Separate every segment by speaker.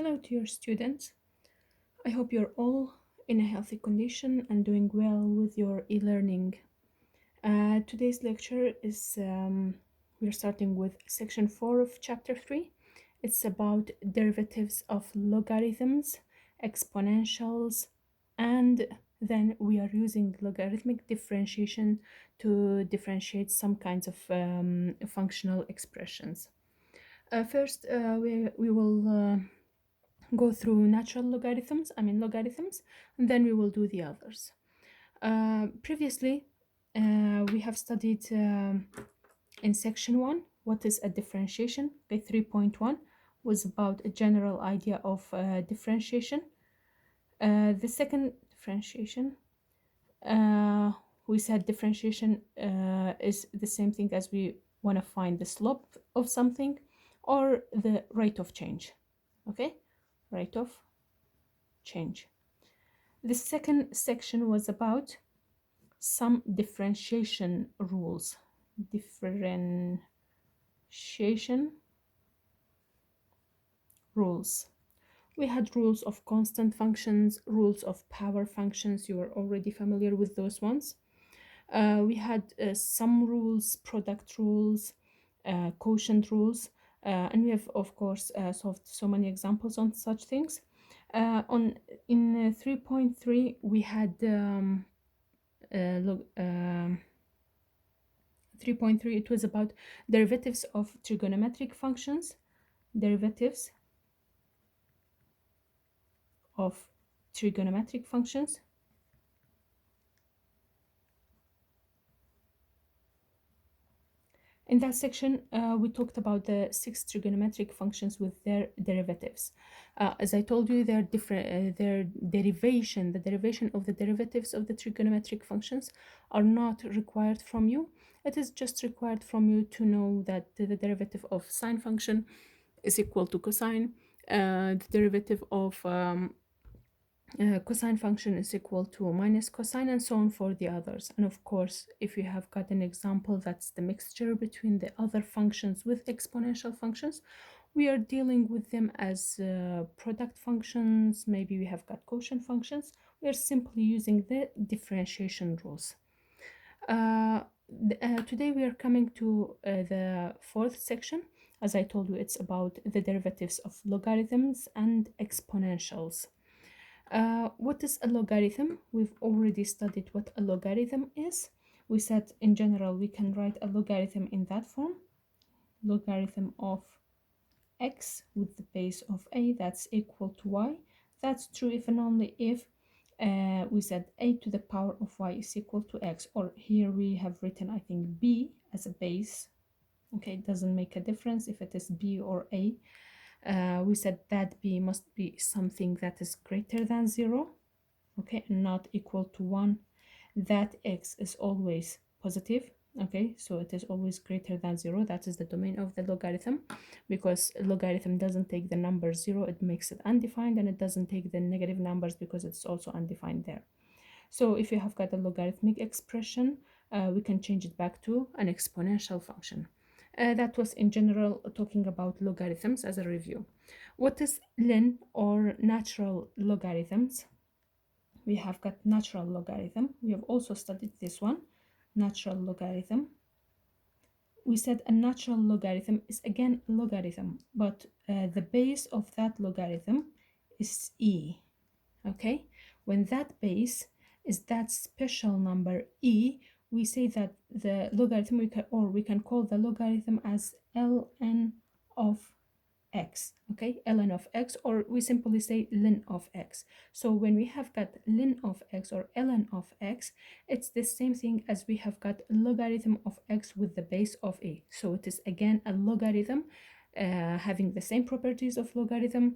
Speaker 1: Hello to your students. I hope you're all in a healthy condition and doing well with your e-learning. Today's lecture is, we're starting with section 4 of chapter 3. It's about derivatives of logarithms, exponentials, and then we are using logarithmic differentiation to differentiate some kinds of functional expressions. First, we will go through logarithms, and then we will do the others. Previously, we have studied in section 1 what is a differentiation. 3.1 was about a general idea of differentiation. The second differentiation, we said differentiation is the same thing as we want to find the slope of something or the rate of change. Okay, rate of change. The second section was about some differentiation rules. Differentiation rules. We had rules of constant functions, rules of power functions. You are already familiar with those ones. We had some rules, product rules, quotient rules, and we have, of course, solved so many examples on such things. In 3.3, we had 3.3, it was about derivatives of trigonometric functions, derivatives of trigonometric functions. In that section, we talked about the 6 trigonometric functions with their derivatives. As I told you, their derivation, the derivation of the derivatives of the trigonometric functions are not required from you. It is just required from you to know that the derivative of sine function is equal to cosine. The derivative of cosine function is equal to minus cosine, and so on for the others. And of course, if you have got an example that's the mixture between the other functions with exponential functions, we are dealing with them as product functions. Maybe we have got quotient functions. We are simply using the differentiation rules. Today we are coming to the fourth section. As I told you, it's about the derivatives of logarithms and exponentials. What is a logarithm? We've already studied what a logarithm is. We said in general we can write a logarithm in that form. Logarithm of x with the base of a, that's equal to y. That's true if and only if we said a to the power of y is equal to x, or here we have written, I think, b as a base. Okay, it doesn't make a difference if it is b or a. We said that b must be something that is greater than 0, okay, and not equal to 1. That x is always positive, okay, so it is always greater than 0. That is the domain of the logarithm, because a logarithm doesn't take the number 0, it makes it undefined, and it doesn't take the negative numbers because it's also undefined there. So if you have got a logarithmic expression, we can change it back to an exponential function. That was in general talking about logarithms as a review. What is ln or natural logarithms? We have got natural logarithm. We have also studied this one, natural logarithm. We said a natural logarithm is again logarithm, but the base of that logarithm is e. Okay, when that base is that special number e, we say that the logarithm, we can call the logarithm as ln of x. Okay, ln of x, or we simply say ln of x. So when we have got ln of x or ln of x, it's the same thing as we have got logarithm of x with the base of e. So it is again a logarithm, having the same properties of logarithm,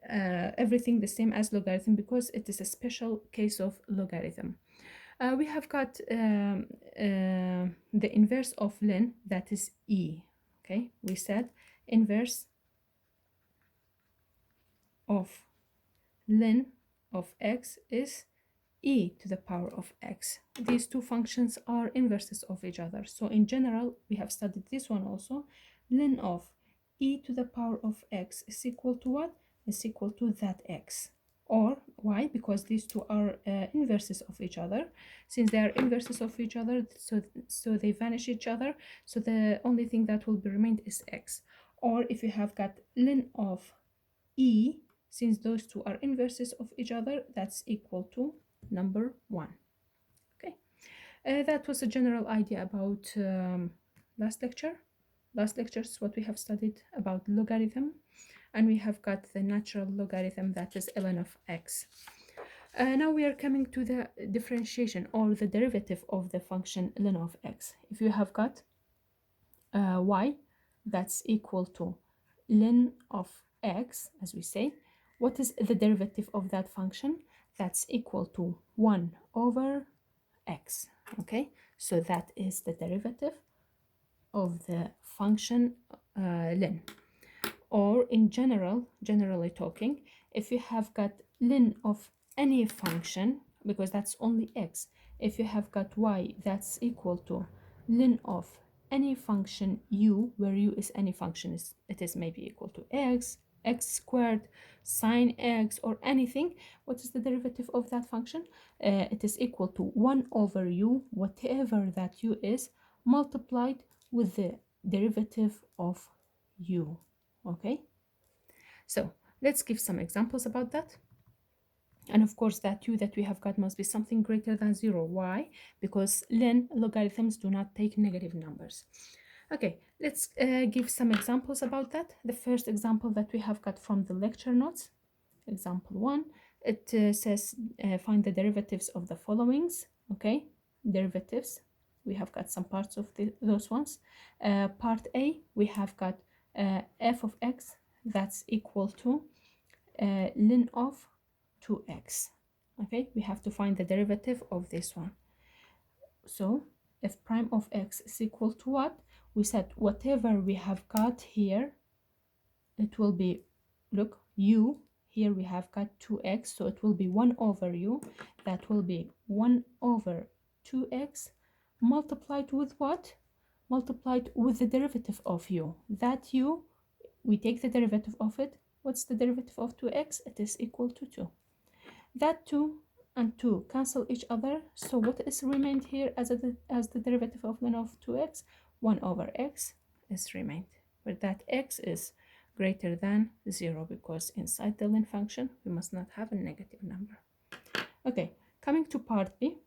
Speaker 1: everything the same as logarithm, because it is a special case of logarithm. We have got the inverse of ln, that is e. Okay, we said inverse of ln of x is e to the power of x. These two functions are inverses of each other. So in general, we have studied this one also. Ln of e to the power of x is equal to what? Is equal to that x. Or why? Because these two are inverses of each other. Since they are inverses of each other, so they vanish each other. So the only thing that will be remained is x. Or if you have got ln of e, since those two are inverses of each other, that's equal to number 1. Okay, that was a general idea about last lecture. Last lecture is what we have studied about logarithm, and we have got the natural logarithm, that is ln of x. Now we are coming to the differentiation or the derivative of the function ln of x. If you have got y that's equal to ln of x, as we say, what is the derivative of that function? That's equal to 1 over x. Okay, so that is the derivative of the function ln. Or in generally talking, if you have got ln of any function, because that's only x, if you have got y that's equal to ln of any function u, where u is any function, it is maybe equal to x, x squared, sine x, or anything, what is the derivative of that function? It is equal to 1 over u, whatever that u is, multiplied with the derivative of u. Okay, so let's give some examples about that. And of course, that u that we have got must be something greater than 0. Why? Because ln logarithms do not take negative numbers. Okay, let's give some examples about that. The first example that we have got from the lecture notes, example 1, it says find the derivatives of the followings. Okay, derivatives, we have got some parts of those ones. Part A, we have got f of x that's equal to ln of 2x. Okay, we have to find the derivative of this one. So f prime of x is equal to what? We said whatever we have got here, it will be, look, u, here we have got 2x, so it will be 1 over u. That will be 1 over 2x multiplied with what? Multiplied with the derivative of u. That u, we take the derivative of it. What's the derivative of 2x? It is equal to 2. That 2 and 2 cancel each other. So what is remained here as the derivative of ln of 2x? 1 over x is remained, where that x is greater than 0, because inside the ln function we must not have a negative number. Okay, coming to part B,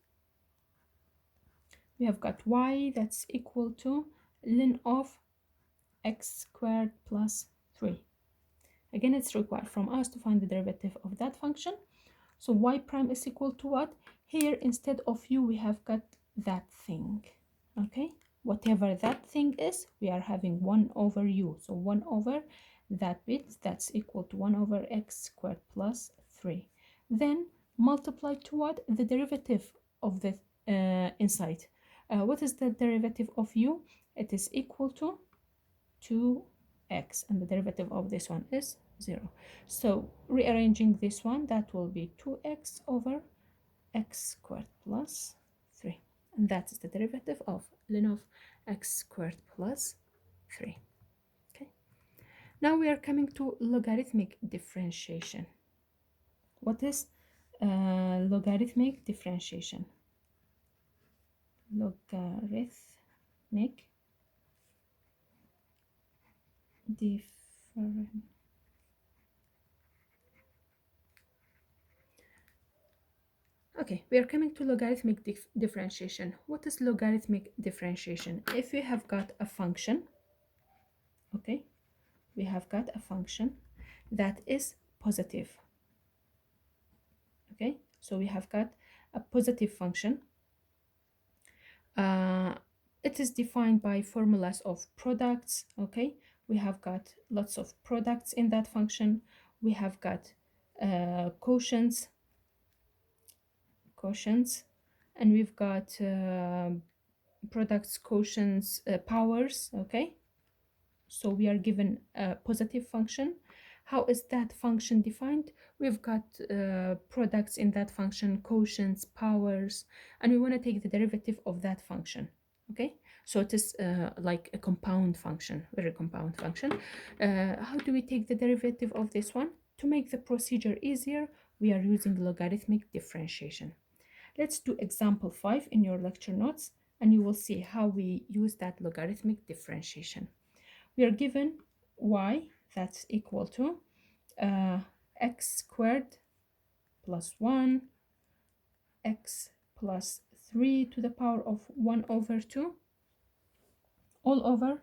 Speaker 1: we have got y that's equal to ln of x squared plus 3. Again, it's required from us to find the derivative of that function. So y prime is equal to what? Here, instead of u, we have got that thing. Okay, whatever that thing is, we are having 1 over u. So 1 over that bit, that's equal to 1 over x squared plus 3. Then multiply to what? The derivative of the inside. What is the derivative of u? It is equal to 2x, and the derivative of this one is 0. So rearranging this one, that will be 2x over x squared plus 3. And that is the derivative of ln of x squared plus 3. Okay. Now we are coming to logarithmic differentiation. What is logarithmic differentiation? Logarithmic differentiation. Okay, we are coming to logarithmic differentiation. What is logarithmic differentiation? If we have got a function, okay, we have got a function that is positive. Okay, so we have got a positive function. It is defined by formulas of products. Okay, we have got lots of products in that function. We have got quotients, and we've got products, quotients, powers. Okay, so we are given a positive function. How is that function defined? We've got products in that function, quotients, powers, and we want to take the derivative of that function. Okay, so it is like a compound function, very compound function. How do we take the derivative of this one? To make the procedure easier, we are using logarithmic differentiation. Let's do example 5 in your lecture notes, and you will see how we use that logarithmic differentiation. We are given y, that's equal to x squared plus 1, x plus 3 to the power of 1 over 2, all over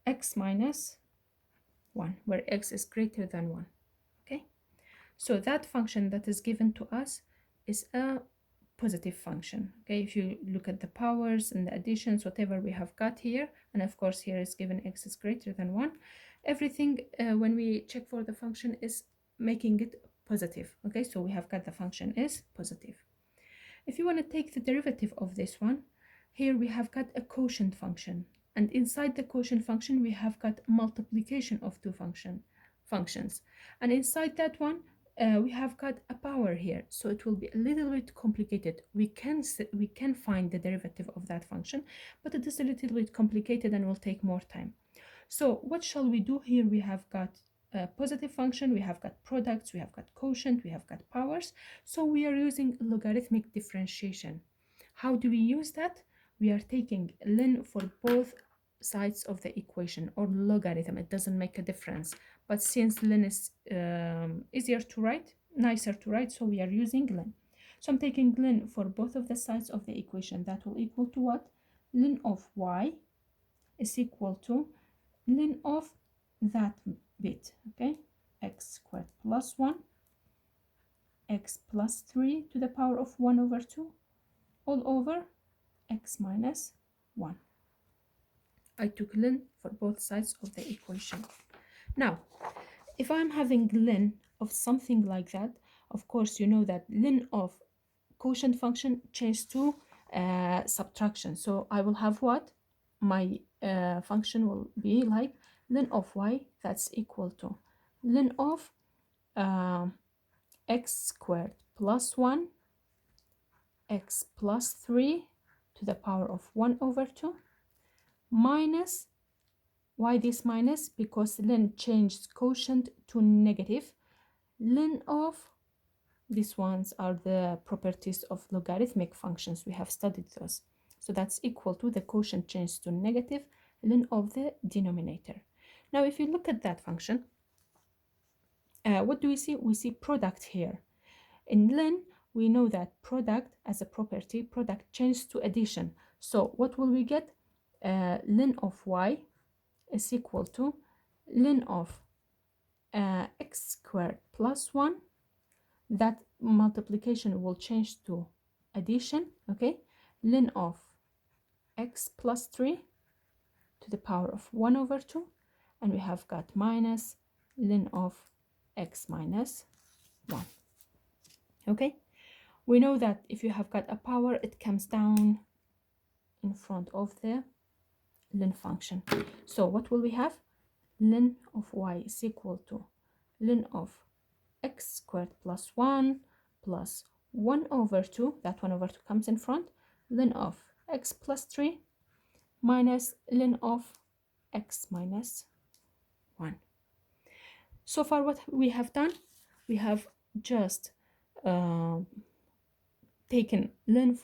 Speaker 1: x minus 1, where x is greater than 1. Okay, so that function that is given to us is a positive function. Okay, if you look at the powers and the additions, whatever we have got here, and of course here is given x is greater than 1, everything when we check for the function is making it positive. Okay, so we have got the function is positive. If you want to take the derivative of this one, here we have got a quotient function, and inside the quotient function we have got multiplication of two functions, and inside that one we have got a power here, so it will be a little bit complicated. We can find the derivative of that function, but it is a little bit complicated and will take more time. So what shall we do here? We have got a positive function, we have got products, we have got quotient, we have got powers. So we are using logarithmic differentiation. How do we use that? We are taking ln for both sides of the equation, or logarithm. It doesn't make a difference. But since ln is easier to write, nicer to write, so we are using ln. So I'm taking ln for both of the sides of the equation. That will equal to what? Ln of y is equal to ln of that bit, okay? X squared plus 1, x plus 3 to the power of 1 over 2, all over x minus 1. I took ln for both sides of the equation. Now, if I'm having ln of something like that, of course, you know that ln of quotient function changes to subtraction. So I will have what? My function will be like ln of y, that's equal to ln of x squared plus 1, x plus 3 to the power of 1 over 2, minus, why this minus? Because ln changed quotient to negative, ln of, these ones are the properties of logarithmic functions, we have studied those. So that's equal to the quotient changed to negative, ln of the denominator. Now if you look at that function, what do we see? We see product here. In ln, we know that product as a property, product changes to addition. So what will we get? Ln of y is equal to ln of x squared plus 1. That multiplication will change to addition, okay? Ln of x plus 3 to the power of 1 over 2, and we have got minus ln of x minus 1. Okay, we know that if you have got a power, it comes down in front of the ln function. So what will we have? Ln of y is equal to ln of x squared plus 1 plus 1 over 2, that 1 over 2 comes in front, ln of x plus 3 minus ln of x minus 1. So far what we have done, we have just taken ln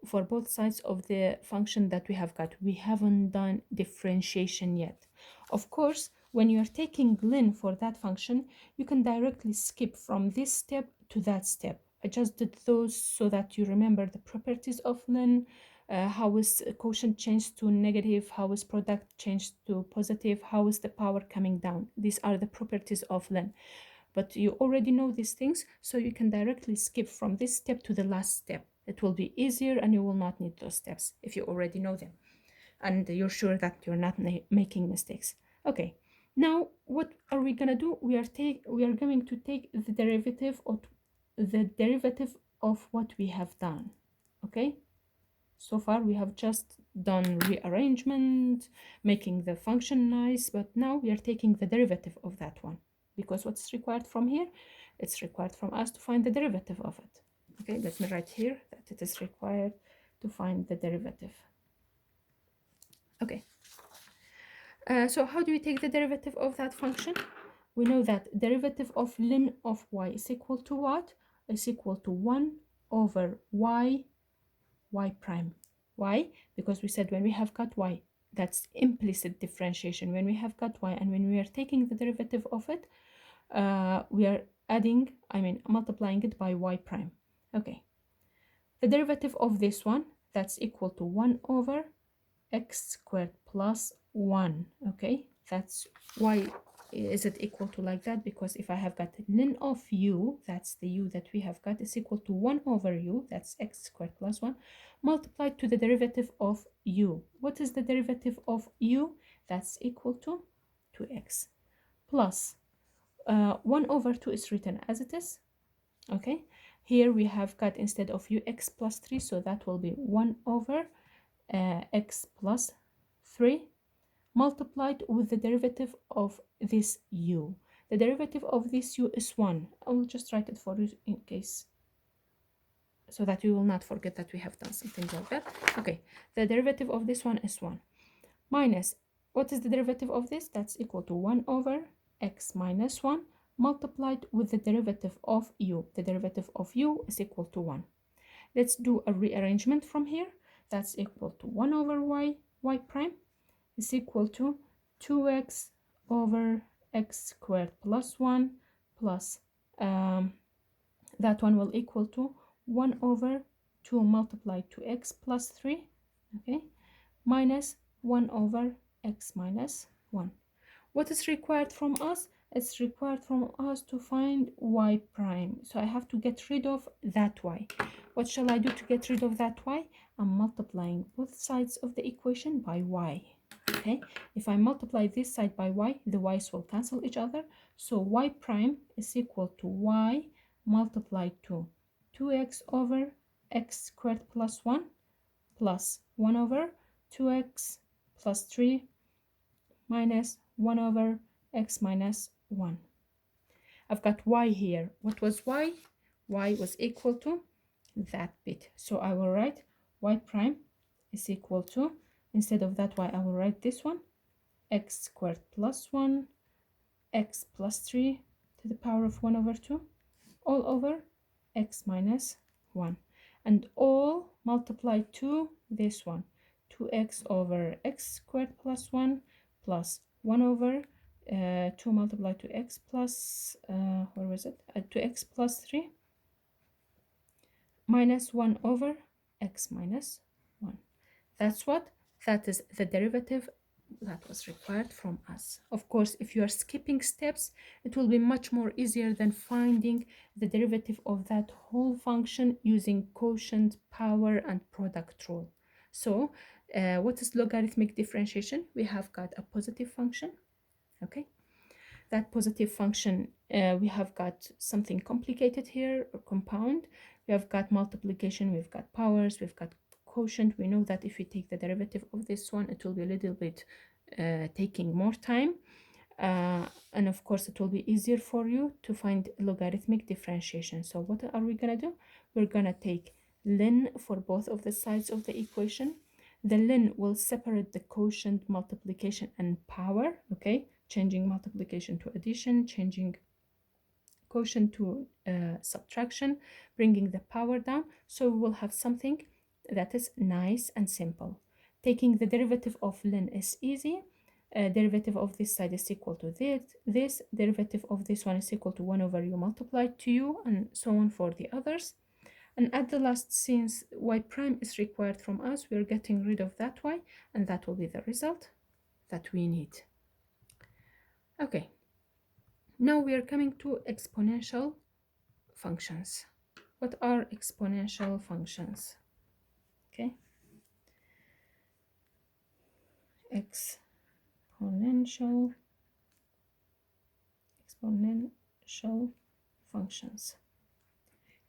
Speaker 1: for both sides of the function that we have got. We haven't done differentiation yet. Of course, when you're taking ln for that function, you can directly skip from this step to that step. I just did those so that you remember the properties of ln, how is quotient changed to negative, how is product changed to positive, how is the power coming down. These are the properties of ln. But you already know these things, so you can directly skip from this step to the last step. It will be easier and you will not need those steps if you already know them and you're sure that you're not making mistakes. Okay, now what are we gonna do? We are going to take the derivative of what we have done. Okay, so far we have just done rearrangement, making the function nice, but now we are taking the derivative of that one, because what's required from here? It's required from us to find the derivative of it. Okay, let me write here that it is required to find the derivative. Okay, so how do we take the derivative of that function? We know that derivative of ln of y is equal to what? Is equal to 1 over y prime. Why? Because we said when we have got y, that's implicit differentiation. When we have got y and when we are taking the derivative of it, we are multiplying it by y prime. Okay. The derivative of this one, that's equal to 1 over x squared plus 1. Okay, that's why is it equal to like that, because if I have got ln of u, that's the u that we have got, is equal to 1 over u, that's x squared plus 1, multiplied to the derivative of u. What is the derivative of u? That's equal to 2x plus 1 over 2 is written as it is. Okay, here we have got instead of ux plus 3, so that will be 1 over x plus 3 multiplied with the derivative of this u. The derivative of this u is 1. I will just write it for you in case, so that you will not forget that we have done something like that. Okay, the derivative of this one is 1. Minus, what is the derivative of this? That's equal to 1 over x minus 1 multiplied with the derivative of u. The derivative of u is equal to 1. Let's do a rearrangement from here. That's equal to 1 over y prime is equal to 2x over x squared plus 1 plus that one will equal to 1 over 2 multiplied to x plus 3, okay, minus 1 over x minus 1. What is required from us? It's required from us to find y prime. So I have to get rid of that y. What shall I do to get rid of that y? I'm multiplying both sides of the equation by y. Okay, if I multiply this side by y, the y's will cancel each other. So y prime is equal to y multiplied to 2x over x squared plus 1 plus 1 over 2x plus 3 minus 1 over x minus 1. I've got y here. What was y? Y was equal to that bit. So I will write y prime is equal to, instead of that y, I will write this one, x squared plus 1, x plus 3 to the power of 1 over 2, all over x minus 1. And all multiplied to this one, 2x over x squared plus 1 plus 1 over 2 multiplied to x plus, where was it? 2x plus 3 minus 1 over x minus 1. That's what? That is the derivative that was required from us. Of course, if you are skipping steps, it will be much more easier than finding the derivative of that whole function using quotient, power, and product rule. So, what is logarithmic differentiation? We have got a positive function, okay? That positive function, we have got something complicated here, a compound. We have got multiplication, we've got powers, we've got quotient. We know that if we take the derivative of this one, it will be a little bit taking more time. And of course, it will be easier for you to find logarithmic differentiation. So what are we going to do? We're going to take ln for both of the sides of the equation. The ln will separate the quotient, multiplication, and power, okay? Changing multiplication to addition, changing quotient to subtraction, bringing the power down. So we will have something that is nice and simple. Taking the derivative of ln is easy. Derivative of this side is equal to this. Derivative of this one is equal to 1 over u multiplied to u, and so on for the others. And at the last, since y prime is required from us, we are getting rid of that y, and that will be the result that we need. Okay, now we are coming to exponential functions. What are exponential functions? Okay, exponential functions.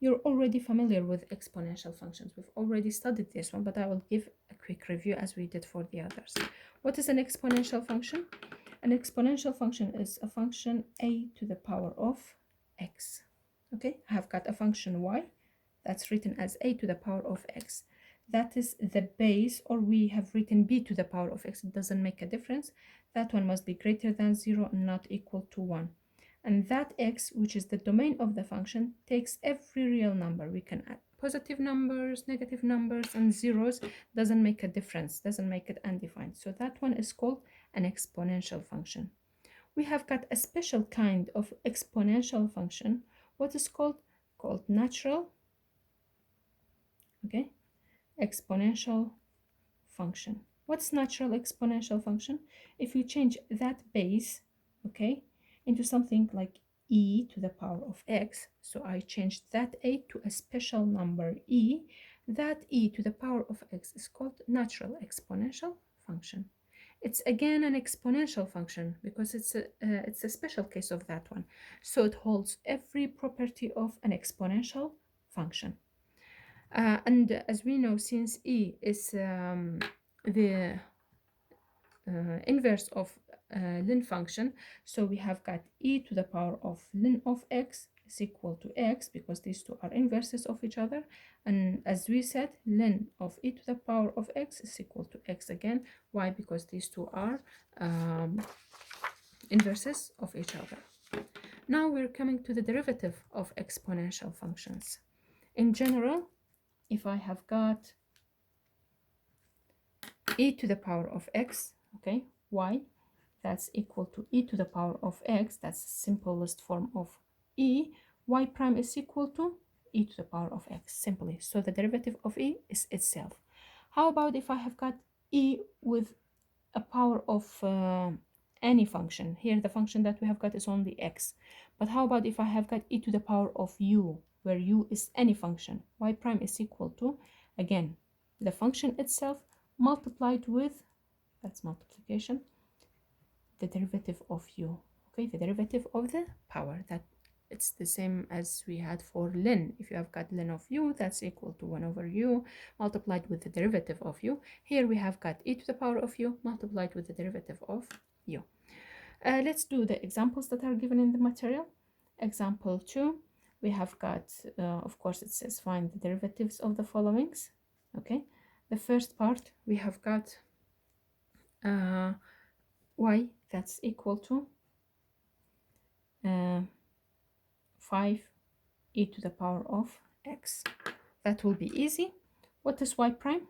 Speaker 1: You're already familiar with exponential functions. We've already studied this one, but I will give a quick review as we did for the others. What is an exponential function? An exponential function is a function a to the power of x. Okay, I have got a function y That's written as a to the power of x. That is the base, or we have written b to the power of x. It doesn't make a difference. That one must be greater than 0 and not equal to 1. And that x, which is the domain of the function, takes every real number. We can add positive numbers, negative numbers, and zeros. Doesn't make a difference, doesn't make it undefined. So that one is called an exponential function. We have got a special kind of exponential function. What is called natural, okay, exponential function. What's natural exponential function? If you change that base, okay, into something like e to the power of x, so I changed that a to a special number e, that e to the power of x is called natural exponential function. It's again an exponential function because it's a special case of that one. So it holds every property of an exponential function. And as we know, since e is the inverse of ln function, so we have got e to the power of ln of x is equal to x, because these two are inverses of each other. And as we said, ln of e to the power of x is equal to x again. Why? Because these two are inverses of each other. Now we're coming to the derivative of exponential functions. In general, if I have got e to the power of x, okay, y, that's equal to e to the power of x, that's the simplest form of e, y prime is equal to e to the power of x, simply. So the derivative of e is itself. How about if I have got e with a power of any function? Here the function that we have got is only x. But how about if I have got e to the power of u, where u is any function? Y prime is equal to, again, the function itself multiplied with, that's multiplication, the derivative of u, okay, the derivative of the power. That it's the same as we had for ln. If you have got ln of u, that's equal to 1 over u multiplied with the derivative of u. Here we have got e to the power of u multiplied with the derivative of u. Let's do the examples that are given in the material. Example 2, we have got, of course, it says find the derivatives of the followings. Okay, the first part, we have got y, that's equal to 5 e to the power of x. That will be easy. What is y prime?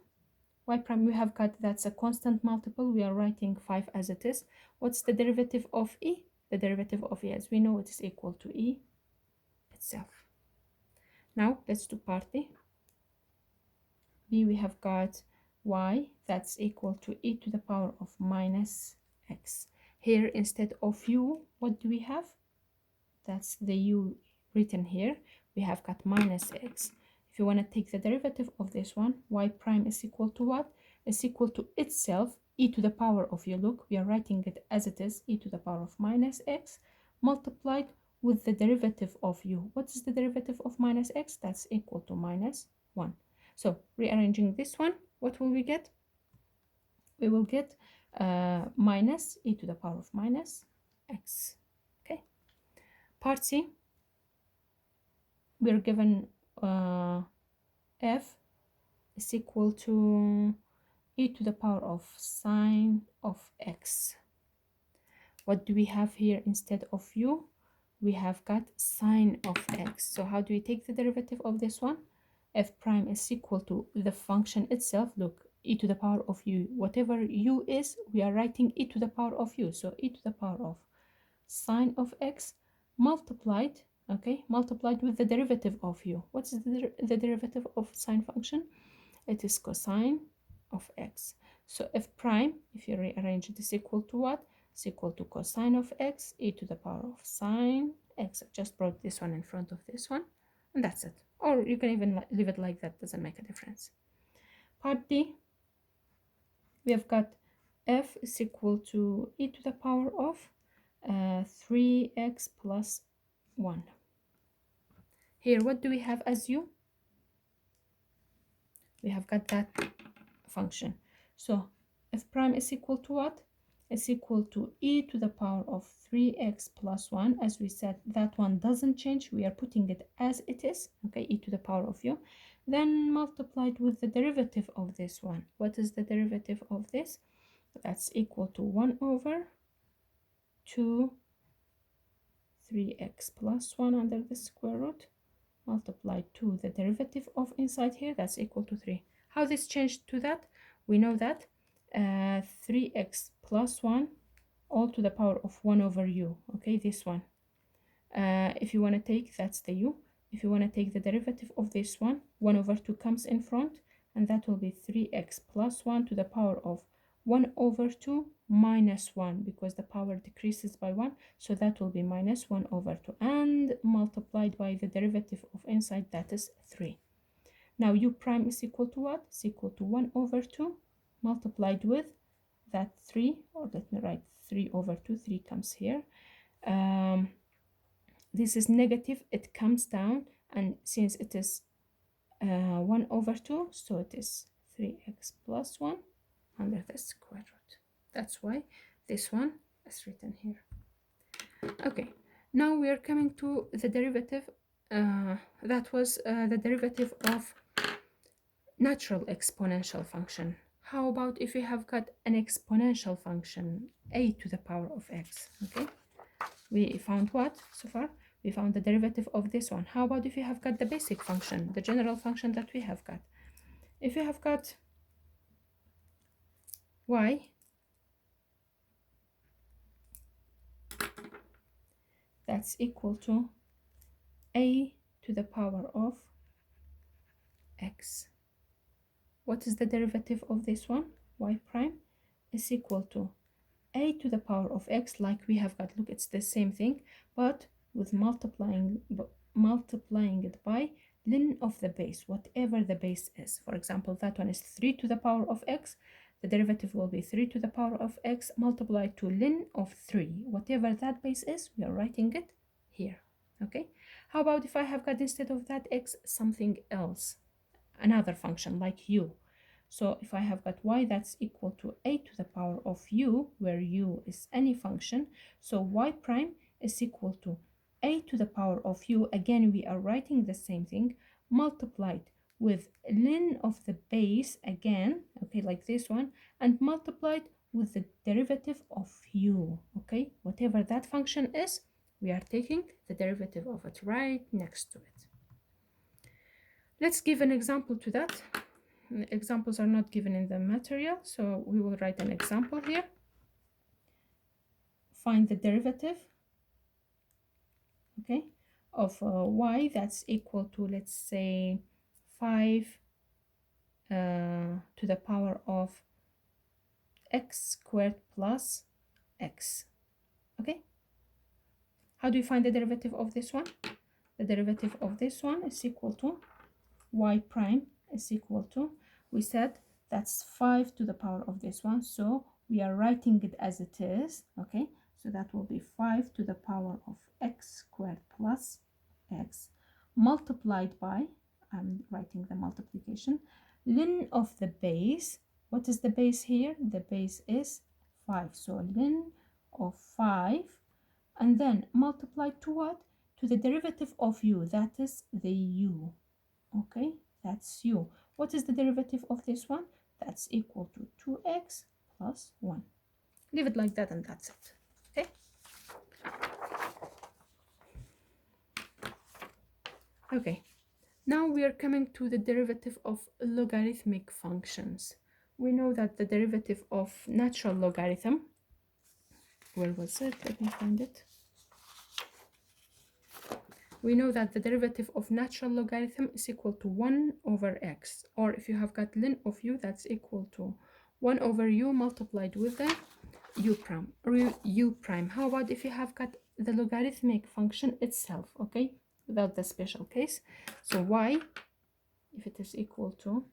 Speaker 1: Y prime, we have got, that's a constant multiple. We are writing 5 as it is. What's the derivative of e? The derivative of e, as we know, it is equal to e itself. Now let's do part b. B, we have got y, that's equal to e to the power of minus x. Here, instead of u, what do we have? That's the u written here. We have got minus x. If you want to take the derivative of this one, y prime is equal to what? Is equal to itself, e to the power of u. Look, we are writing it as it is, e to the power of minus x multiplied with the derivative of u. What is the derivative of minus x? That's equal to minus 1. So rearranging this one, what will we get? We will get minus e to the power of minus x. Okay. Part C, we're given f is equal to e to the power of sine of x. What do we have here instead of u? We have got sine of x. So how do we take the derivative of this one? F prime is equal to the function itself. Look, e to the power of u. Whatever u is, we are writing e to the power of u. So e to the power of sine of x multiplied, okay, multiplied with the derivative of u. What's the derivative of sine function? It is cosine of x. So f prime, if you rearrange it, is equal to what? It's equal to cosine of x, e to the power of sine x. I just brought this one in front of this one, and that's it. Or you can even leave it like that, doesn't make a difference. Part D, we have got f is equal to e to the power of 3x plus 1. Here, what do we have as u? We have got that function. So f prime is equal to what? is equal to e to the power of 3x plus 1. As we said, that one doesn't change. We are putting it as it is, okay, e to the power of u. Then multiplied with the derivative of this one. What is the derivative of this? That's equal to 1 over 2 3x plus 1 under the square root multiplied to the derivative of inside here, that's equal to 3. How this changed to that? We know that 3x plus 1 all to the power of 1 over u, okay, this one. If you want to take, that's the u. If you want to take the derivative of this one, 1 over 2 comes in front, and that will be 3x plus 1 to the power of 1 over 2 minus 1, because the power decreases by 1, so that will be minus 1 over 2, and multiplied by the derivative of inside, that is 3. Now u prime is equal to what? It's equal to 1 over 2 multiplied with that 3, or let me write 3 over 2, 3 comes here. This is negative, it comes down, and since it is 1 over 2, so it is 3x plus 1 under the square root. That's why this one is written here. Okay, now we are coming to the derivative. That was the derivative of natural exponential function. How about if we have got an exponential function, a to the power of x, okay? We found what so far? We found the derivative of this one. How about if you have got the basic function, the general function that we have got? If you have got y that's equal to a to the power of x. What is the derivative of this one? Y prime is equal to a to the power of x, like we have got. Look, it's the same thing, but with multiplying it by ln of the base, whatever the base is. For example, that one is 3 to the power of x. The derivative will be 3 to the power of x multiplied to ln of 3. Whatever that base is, we are writing it here. Okay, how about if I have got instead of that x something else, another function like u? So if I have got y that's equal to a to the power of u, where u is any function, so y prime is equal to a to the power of u. Again, we are writing the same thing, multiplied with ln of the base again, okay, like this one, and multiplied with the derivative of u, okay? Whatever that function is, we are taking the derivative of it right next to it. Let's give an example to that. Examples are not given in the material, so we will write an example here. Find the derivative, okay, of y that's equal to, let's say, 5 to the power of x squared plus x, okay? How do you find the derivative of this one? The derivative of this one is equal to y prime is equal to, we said that's 5 to the power of this one, so we are writing it as it is, okay? So that will be 5 to the power of x squared plus x multiplied by, I'm writing the multiplication, ln of the base. What is the base here? The base is 5, so ln of 5, and then multiplied to what? To the derivative of u, that is the u, okay? That's u. What is the derivative of this one? That's equal to 2x plus 1. Leave it like that and that's it, okay? Okay, now we are coming to the derivative of logarithmic functions. We know that the derivative of natural logarithm, where was it? Let me find it. We know that the derivative of natural logarithm is equal to 1 over x, or if you have got ln of u, that's equal to 1 over u multiplied with the u prime, or u prime. How about if you have got the logarithmic function itself, okay, without the special case? So y, if it is equal to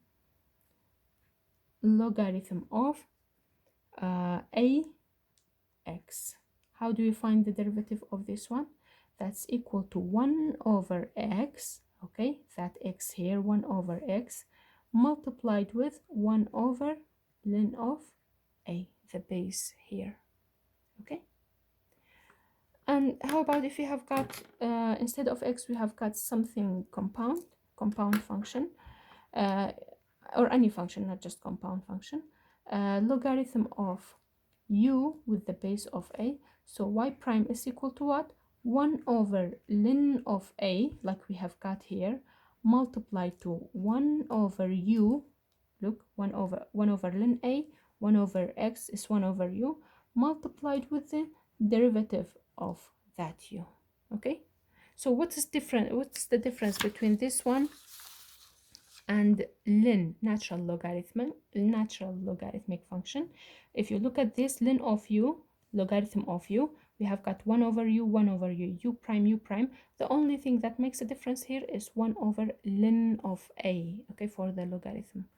Speaker 1: logarithm of ax, how do you find the derivative of this one? That's equal to 1 over x, okay, that x here, 1 over x, multiplied with 1 over ln of a, the base here, And how about if we have got, instead of x, we have got something compound function, uh, or any function, not just compound function, logarithm of u with the base of a. So y prime is equal to what? 1 over ln of a, like we have got here, multiplied to 1 over u. Look, 1 over ln a, 1 over x is 1 over u, multiplied with the derivative of that u. Okay, so what's the difference between this one and ln, natural logarithmic function? If you look at this, ln of u, logarithm of u, we have got 1 over u, 1 over u prime, u prime. The only thing that makes a difference here is 1 over ln of a, okay, for the logarithm.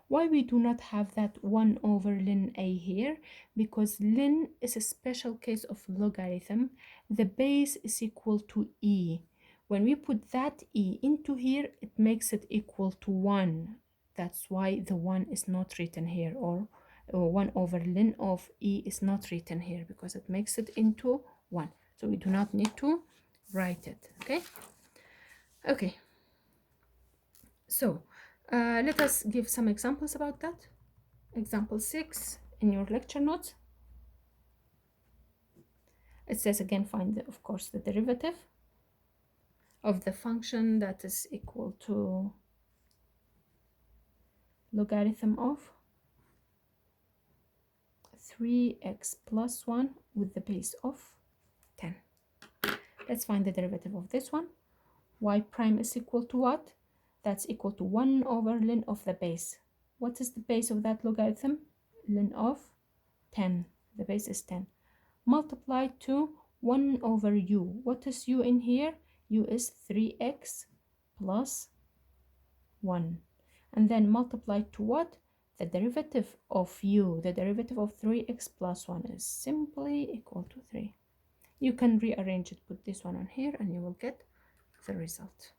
Speaker 1: Why we do not have that 1 over ln a here? Because ln is a special case of logarithm. The base is equal to e. When we put that e into here, it makes it equal to 1. That's why the 1 is not written here, or 1 over ln of e is not written here, because it makes it into 1. So we do not need to write it, okay? Okay. So let us give some examples about that. Example 6 in your lecture notes. It says again, find, of course, the derivative of the function that is equal to logarithm of 3x plus 1 with the base of 10. Let's find the derivative of this one. Y prime is equal to what? That's equal to 1 over ln of the base. What is the base of that logarithm? Ln of 10. The base is 10. Multiplied to 1 over u. What is u in here? U is 3x plus 1. And then multiplied to what? The derivative of u. The derivative of 3x plus 1 is simply equal to 3. You can rearrange it, put this one on here, and you will get the result.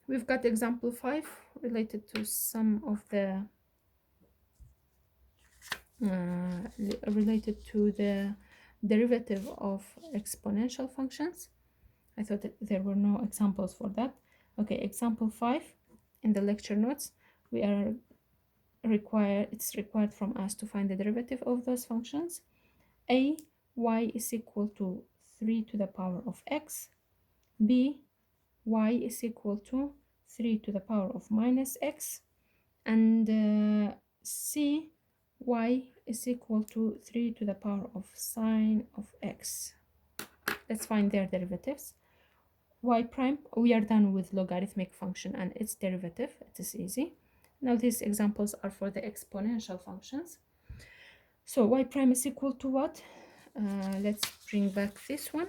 Speaker 1: We've got example 5 related to some of the derivative of exponential functions. I thought that there were no examples for that. Okay, example 5 in the lecture notes, it's required from us to find the derivative of those functions. A, y is equal to 3 to the power of x. B, y is equal to 3 to the power of minus x. And C, y is equal to 3 to the power of sine of x. Let's find their derivatives. Y prime, we are done with logarithmic function and its derivative. It is easy. Now these examples are for the exponential functions. So y prime is equal to what? Let's bring back this one.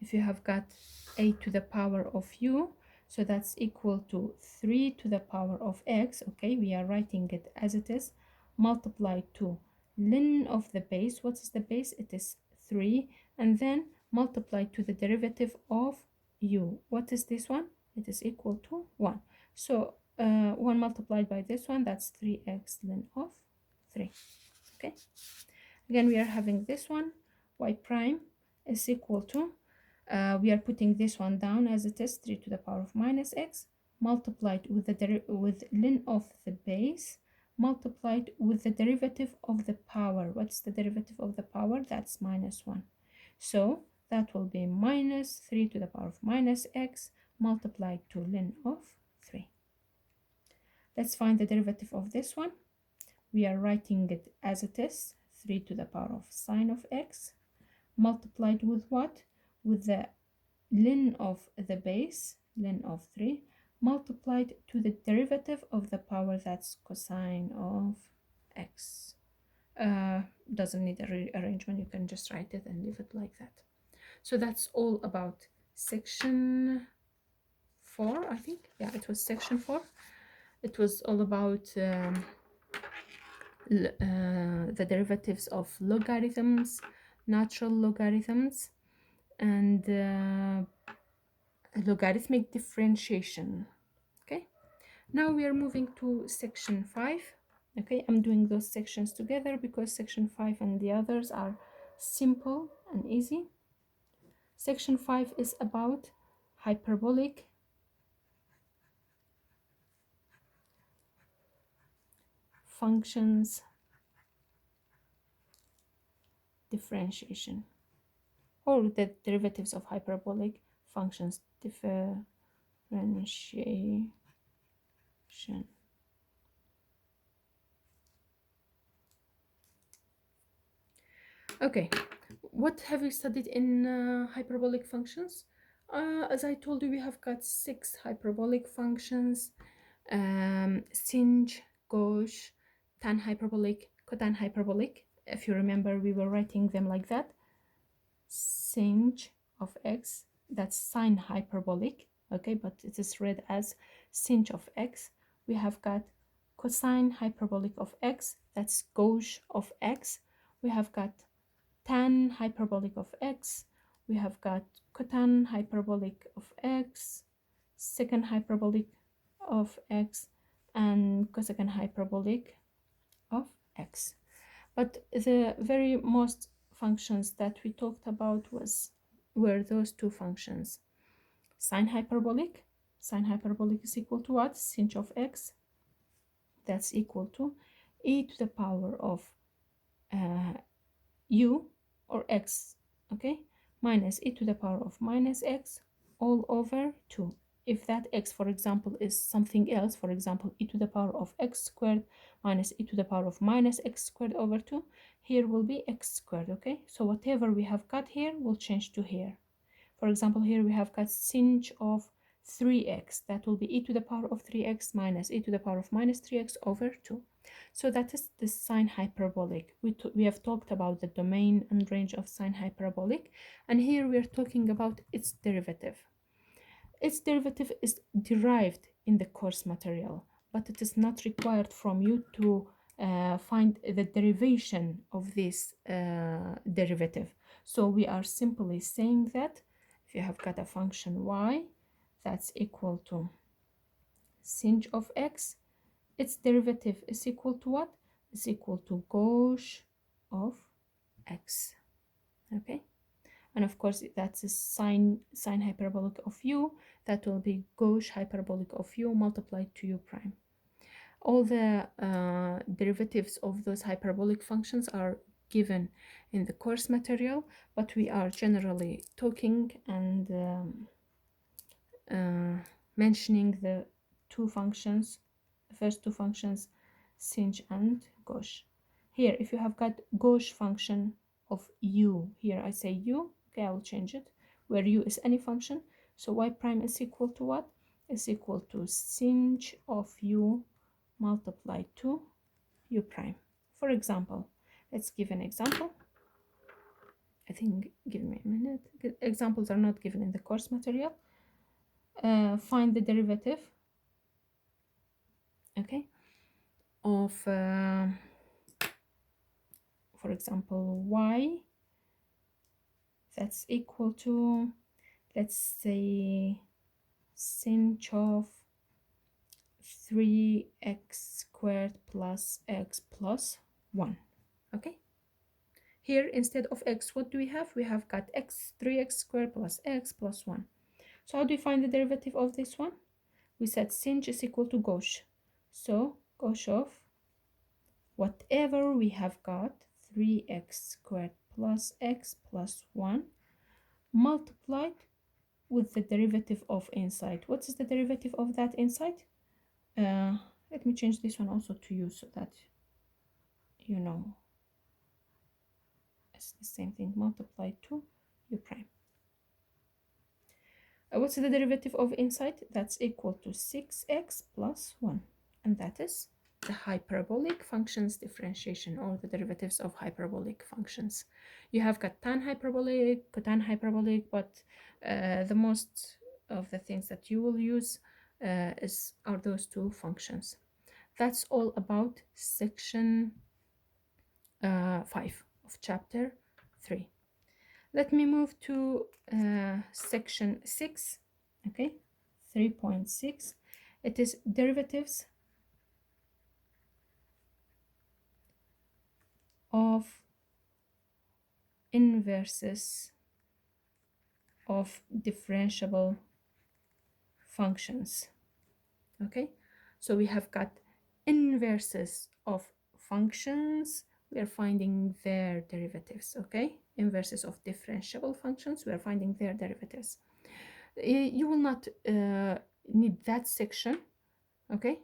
Speaker 1: If you have got a to the power of u, so that's equal to 3 to the power of x. Okay, we are writing it as it is, multiplied to ln of the base. What is the base? It is 3. And then multiplied to the derivative of u. What is this one? It is equal to 1. So 1 multiplied by this one, that's 3x ln of 3. Okay, again we are having this one, y prime is equal to, we are putting this one down as it is, 3 to the power of minus x, multiplied with with ln of the base, multiplied with the derivative of the power. What's the derivative of the power? That's minus 1. So that will be minus 3 to the power of minus x multiplied to ln of 3. Let's find the derivative of this one. We are writing it as it is, 3 to the power of sine of x multiplied with what? With the ln of the base, ln of 3, multiplied to the derivative of the power, that's cosine of x. Doesn't need a rearrangement, you can just write it and leave it like that. So that's all about section 4, I think. Yeah, it was section 4. It was all about the derivatives of logarithms, natural logarithms, and logarithmic differentiation. Okay, now we are moving to section 5. Okay, I'm doing those sections together because section 5 and the others are simple and easy. Section 5 is about hyperbolic functions differentiation, or the derivatives of hyperbolic functions differentiation. Okay, what have we studied in hyperbolic functions? As I told you, we have got 6 hyperbolic functions: sinh, gauche, tan hyperbolic, cotan hyperbolic. If you remember, we were writing them like that. Sinh of x, that's sine hyperbolic, okay, but it is read as sinh of x. We have got cosine hyperbolic of x, that's gauche of x. We have got tan hyperbolic of x. We have got cotan hyperbolic of x, secant hyperbolic of x, and cosecant hyperbolic of x. But the very most functions that we talked about were those two functions. Sine hyperbolic is equal to what? Sinh of x, that's equal to e to the power of u or x, okay, minus e to the power of minus x all over 2. If that x, for example, is something else, for example, e to the power of x squared minus e to the power of minus x squared over 2, here will be x squared, okay? So whatever we have got here will change to here. For example, here we have got sinh of 3x. That will be e to the power of 3x minus e to the power of minus 3x over 2. So that is the sine hyperbolic. We have talked about the domain and range of sine hyperbolic, and here we are talking about its derivative. Its derivative is derived in the course material, but it is not required from you to find the derivation of this derivative. So we are simply saying that if you have got a function y that's equal to sinh of x, its derivative is equal to what? Is equal to gauche of x, okay? And of course, that's a sine hyperbolic of u, that will be gauche hyperbolic of u multiplied to u prime. All the derivatives of those hyperbolic functions are given in the course material, but we are generally talking and mentioning the two functions, the first two functions, sinh and gauche. Here, if you have got gauche function of u, here I say u, okay, I will change it, where u is any function, so y prime is equal to what? Is equal to sinh of u multiplied to u prime. For example, let's give an example. I think, give me a minute. Examples are not given in the course material. Find the derivative, okay, of, for example, y that's equal to, let's say, sinh of 3x squared plus x plus 1, okay? Here, instead of x, what do we have? We have got 3x squared plus x plus 1. So how do we find the derivative of this one? We said sinh is equal to gauche. So gauche of whatever we have got, 3x squared plus x plus 1, multiplied with the derivative of inside. What is the derivative of that inside? Let me change this one also to u so that you know it's the same thing, multiplied to u prime. What's the derivative of inside? That's equal to 6x plus 1, and that is the hyperbolic functions differentiation, or the derivatives of hyperbolic functions. You have got tan hyperbolic, cotan hyperbolic, but the most of the things that you will use are those two functions. That's all about section 5 of chapter 3. Let me move to section 6, okay, 3.6. It is derivatives of inverses of differentiable functions. Okay, so we have got inverses of functions, we are finding their derivatives. Okay, inverses of differentiable functions, we are finding their derivatives. You will not need that section. Okay,